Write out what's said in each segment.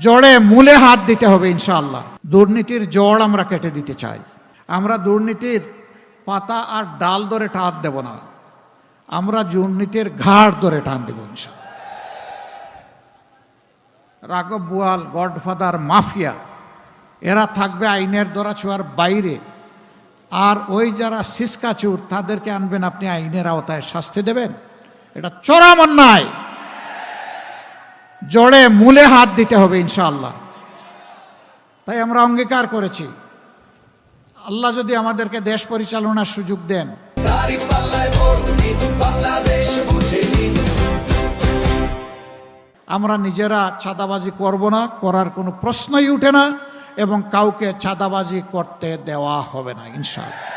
জড়ে মূলে হাত দিতে হবে ইনশাআল্লাহ। দুর্নীতির জড় আমরা কেটে দিতে চাই। আমরা দুর্নীতির পাতা আর ডাল ধরে টান দেব না, আমরা দুর্নীতির ঘাড় ধরে টান দেব ইনশাআল্লাহ। রাঘব বোয়াল, গডফাদার, মাফিয়া এরা থাকবে আইনের দরাছোঁয়ার বাইরে, আর ওই যারা সিসকাচুর তাদেরকে আনবেন আপনি আইনের আওতায় শাস্তি দেবেন, এটা চরম অন্যায়। জড়ে মূলে হাত দিতে হবে ইনশাআল্লাহ। তাই আমরা অঙ্গীকার করেছি, আল্লাহ যদি আমাদেরকে দেশ পরিচালনার সুযোগ দেন, আমরা নিজেরা চাঁদাবাজি করব না, করার কোনো প্রশ্নই উঠে না, এবং কাউকে চাঁদাবাজি করতে দেওয়া হবে না ইনশাআল্লাহ।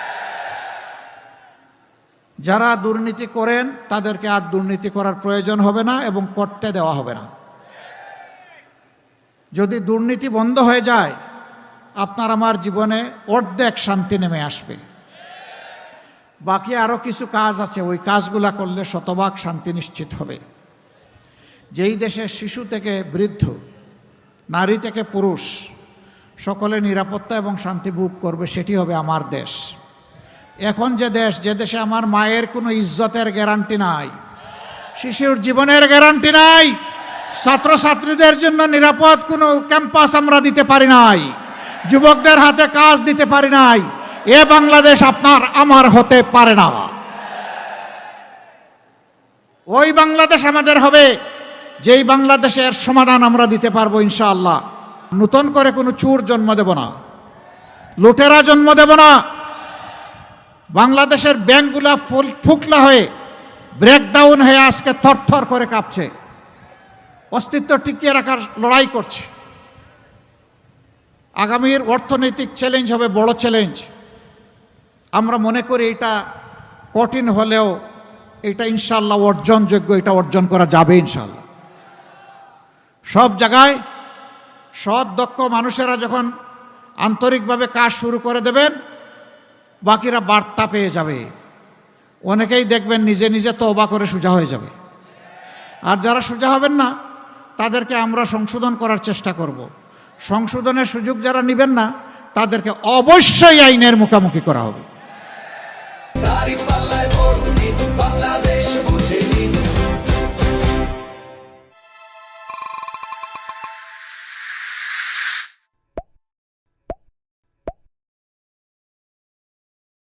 যারা দুর্নীতি করেন তাদেরকে আর দুর্নীতি করার প্রয়োজন হবে না এবং করতে দেওয়া হবে না। যদি দুর্নীতি বন্ধ হয়ে যায়, আপনার আমার জীবনে অর্ধেক শান্তি নেমে আসবে। বাকি আরও কিছু কাজ আছে, ওই কাজগুলা করলে শতভাগ শান্তি নিশ্চিত হবে। যেই দেশে শিশু থেকে বৃদ্ধ, নারী থেকে পুরুষ সকলে নিরাপত্তা এবং শান্তি ভোগ করবে, সেটি হবে আমার দেশ। এখন যে দেশে আমার মায়ের কোনো ইজ্জতের গ্যারান্টি নাই, শিশুর জীবনের গ্যারান্টি নাই, ছাত্রছাত্রীদের জন্য নিরাপদ কোনো ক্যাম্পাস আমরা দিতে পারি নাই, যুবকদের হাতে কাজ দিতে পারি নাই, এ বাংলাদেশ আপনার আমার হতে পারে না। ওই বাংলাদেশ আমাদের হবে যেই বাংলাদেশের সমাধান আমরা দিতে পারবো ইনশাআল্লাহ। নতুন করে কোনো চোর জন্ম দেব না, লুটেরা জন্ম দেব না। বাংলাদেশের ব্যাংকগুলা ফুকলা হয়ে ব্রেকডাউন হয়ে আজকে থরথর করে কাঁপছে, অস্তিত্ব টিকিয়ে রাখার লড়াই করছে। আগামীর অর্থনৈতিক চ্যালেঞ্জ হবে বড় চ্যালেঞ্জ। আমরা মনে করি এটা কঠিন হলেও এটা ইনশাআল্লাহ অর্জনযোগ্য, এটা অর্জন করা যাবে ইনশাআল্লাহ। সব জায়গায় সৎ দক্ষ মানুষেরা যখন আন্তরিকভাবে কাজ শুরু করে দেবেন, বাকিরা বার্তা পেয়ে যাবে। অনেকেই দেখবেন নিজে নিজে তওবা করে সোজা হয়ে যাবে, আর যারা সোজা হবেন না তাদেরকে আমরা সংশোধন করার চেষ্টা করব। সংশোধনের সুযোগ যারা নেবেন না তাদেরকে অবশ্যই আইনের মুখোমুখি করা হবে।